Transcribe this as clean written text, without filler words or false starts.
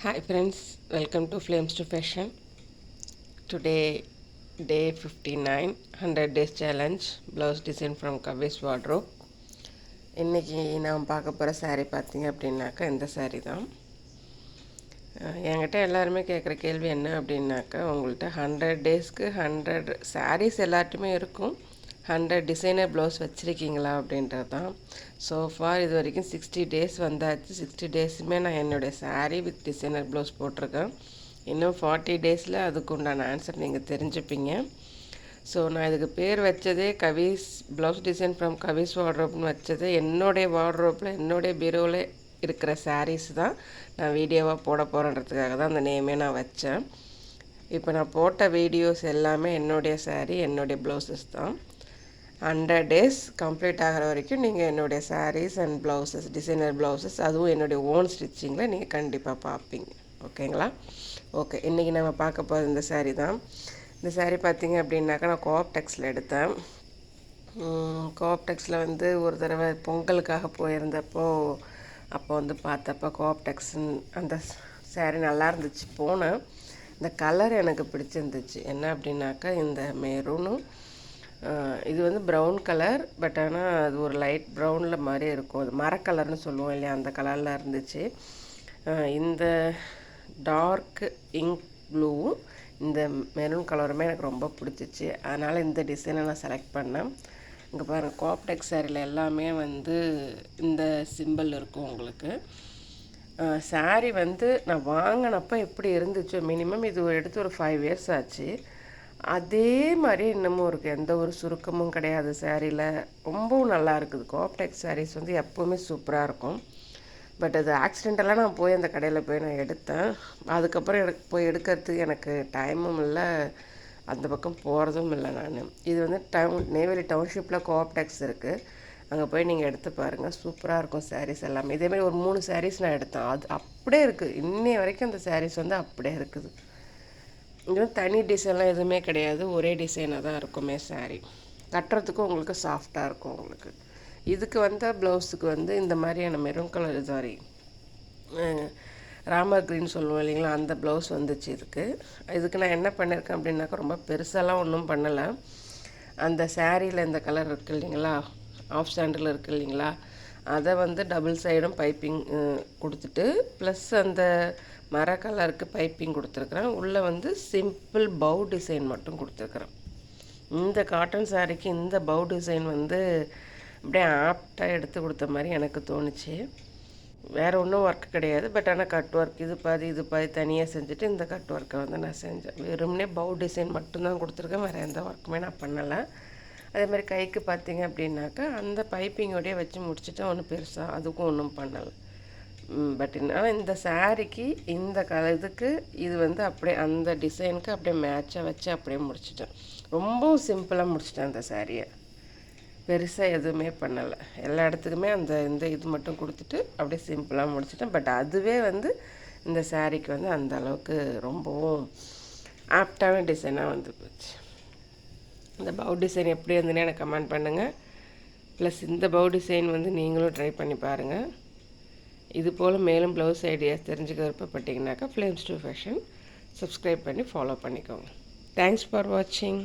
Hi friends, welcome to Flames to Fashion. Today, day 59, 100 days challenge, blouse design from Kavi's wardrobe. இன்றைக்கி நான் பார்க்க போகிற saree பார்த்தீங்க அப்படின்னாக்கா இந்த saree தான். என்கிட்ட எல்லாருமே கேட்குற கேள்வி என்ன அப்படின்னாக்கா, உங்கள்கிட்ட 100 டேஸ்க்கு 100 sarees எல்லார்ட்டுமே இருக்கும், 100 டிசைனர் ப்ளவுஸ் வச்சுருக்கீங்களா அப்படின்றது தான். ஸோ ஃபார் இது வரைக்கும் 60 டேஸ் வந்தாச்சு. 60 டேஸுமே நான் என்னுடைய saree வித் டிசைனர் ப்ளவுஸ் போட்டிருக்கேன். இன்னும் 40 டேஸில் அதுக்கு உண்டான ஆன்சர் நீங்கள் தெரிஞ்சுப்பீங்க. ஸோ நான் இதுக்கு பேர் வச்சதே கவிஸ் ப்ளவுஸ் டிசைன் ஃப்ரம் கவிஸ் வார்ட்ரோப்னு வச்சது என்னுடைய வார்ட்ரோப்பில் என்னுடைய பீரோவில் இருக்கிற sarees தான் நான் வீடியோவாக போட போகிறேன்றதுக்காக தான் அந்த நேமே நான் வச்சேன். இப்போ நான் போட்ட வீடியோஸ் எல்லாமே என்னுடைய saree என்னுடைய ப்ளவுசஸ் தான். 100 டேஸ் கம்ப்ளீட் ஆகிற வரைக்கும் நீங்கள் என்னுடைய sarees and blouses designer blouses அதுவும் என்னுடைய ஓன் ஸ்டிச்சிங்கில் நீங்கள் கண்டிப்பாக பார்ப்பீங்க. ஓகேங்களா? ஓகே, இன்றைக்கி நம்ம பார்க்க போகிறது இந்த saree தான். இந்த saree பார்த்தீங்க அப்படின்னாக்கா நான் கோஆப்டெக்ஸில் எடுத்தேன். கோஆப்டெக்ஸில் வந்து ஒரு தடவை பொங்கலுக்காக போயிருந்தப்போ அப்போ வந்து பார்த்தப்போ கோஆப்டெக்ஸின் அந்த saree நல்லா இருந்துச்சு. போனேன், இந்த கலர் எனக்கு பிடிச்சிருந்துச்சு. என்ன அப்படின்னாக்கா இந்த மெரூனும் இது வந்து ப்ரௌன் கலர், பட் ஆனால் அது ஒரு லைட் ப்ரௌனில் மாதிரி இருக்கும், அது மரக்கலர்னு சொல்லுவோம் இல்லையா, அந்த கலரில் இருந்துச்சு. இந்த டார்க் இங்க் ப்ளூவும் இந்த மெரூன் கலருமே எனக்கு ரொம்ப பிடிச்சிச்சு. அதனால் இந்த டிசைனை நான் செலக்ட் பண்ணேன். இங்கே பாருங்கள், கோஆப்டெக்ஸ் சாரியில் எல்லாமே வந்து இந்த சிம்பிள் இருக்கும் உங்களுக்கு. சாரீ வந்து நான் வாங்கினப்போ எப்படி இருந்துச்சோ, மினிமம் இது எடுத்து ஒரு 5 இயர்ஸ் ஆச்சு, அதே மாதிரி இன்னமும் இருக்குது. எந்த ஒரு சுருக்கமும் கிடையாது சாரியில். ரொம்பவும் நல்லா இருக்குது. கோஆப்டெக்ஸ் சாரீஸ் வந்து எப்போவுமே சூப்பராக இருக்கும். பட் அது ஆக்சிடெண்டெல்லாம் நான் போய் அந்த கடையில் போய் நான் எடுத்தேன். அதுக்கப்புறம் எனக்கு போய் எடுக்கிறதுக்கு எனக்கு டைமும் இல்லை, அந்த பக்கம் போகிறதும் இல்லை நான். இது வந்து நெய்வேலி டவுன்ஷிப்பில் கோஆப்டெக்ஸ் இருக்குது, அங்கே போய் நீங்கள் எடுத்து பாருங்கள், சூப்பராக இருக்கும் சாரீஸ் எல்லாமே. இதேமாதிரி ஒரு 3 சாரீஸ் நான் எடுத்தேன், அது அப்படியே இருக்குது. இன்னைய வரைக்கும் அந்த சாரீஸ் வந்து அப்படியே இருக்குது. இது வந்து தனி டிசைன்லாம் எதுவுமே கிடையாது, ஒரே டிசைனாக தான் இருக்குமே சாரீ. கட்டுறதுக்கும் உங்களுக்கு சாஃப்டாக இருக்கும் உங்களுக்கு. இதுக்கு வந்து ப்ளவுஸுக்கு வந்து இந்த மாதிரியான maroon colour sorry Ramar green சொல்லுவோம் இல்லைங்களா, அந்த ப்ளவுஸ் வந்துச்சு இதுக்கு நான் என்ன பண்ணியிருக்கேன் அப்படின்னாக்கா, ரொம்ப பெருசாலாம் ஒன்றும் பண்ணலை. அந்த சாரியில் இந்த கலர் இருக்குது இல்லைங்களா, ஆஃப் சாண்டில் இருக்குது இல்லைங்களா, அதை வந்து டபுள் சைடும் பைப்பிங் கொடுத்துட்டு ப்ளஸ் அந்த மர கலருக்கு பைப்பிங் கொடுத்துருக்குறேன். உள்ளே வந்து சிம்பிள் பவு டிசைன் மட்டும் கொடுத்துருக்குறேன். இந்த காட்டன் சாரீக்கு இந்த பவு டிசைன் வந்து அப்படியே ஆப்டாக எடுத்து கொடுத்த மாதிரி எனக்கு தோணுச்சு. வேறு ஒன்றும் ஒர்க் கிடையாது, பட் ஆனால் கட் ஒர்க் இது பாதி தனியாக செஞ்சுட்டு இந்த கட் ஒர்க்கை வந்து நான் செஞ்சேன். வெறும்னே பவு டிசைன் மட்டும்தான் கொடுத்துருக்கேன், வேறு எந்த ஒர்க்குமே நான் பண்ணலை. அதே மாதிரி கைக்கு பார்த்தீங்க அப்படின்னாக்கா அந்த பைப்பிங்கோடையே வச்சு முடிச்சுட்டு ஒன்றும் பெருசாக அதுக்கும் ஒன்றும் பண்ணலை. பட் ஆனால் இந்த சாரீக்கு இந்த இதுக்கு இது வந்து அப்படியே அந்த டிசைனுக்கு அப்படியே மேட்சாக வச்சு அப்படியே முடிச்சிட்டேன். ரொம்பவும் சிம்பிளாக முடிச்சிட்டேன் அந்த சாரியை, பெருசாக எதுவுமே பண்ணலை. எல்லா இடத்துக்குமே இந்த இது மட்டும் கொடுத்துட்டு அப்படியே சிம்பிளாக முடிச்சிட்டேன். பட் அதுவே வந்து இந்த சாரீக்கு வந்து அந்த அளவுக்கு ரொம்பவும் ஆப்டான டிசைனாக வந்து போச்சு. இந்த பவு டிசைன் எப்படி இருந்துன்னு எனக்கு கமெண்ட் பண்ணுங்கள். ப்ளஸ் இந்த பவு டிசைன் வந்து நீங்களும் ட்ரை பண்ணி பாருங்கள். இது போல் மேலும் ப்ளவுஸ் ஐடியாஸ் தெரிஞ்சுக்க விருப்பப்பட்டீங்கன்னாக்கா ஃப்ளேம்ஸ் டு ஃபேஷன் சப்ஸ்கிரைப் பண்ணி ஃபாலோ பண்ணிக்கோங்க. தேங்க்ஸ் ஃபார் வாட்சிங்.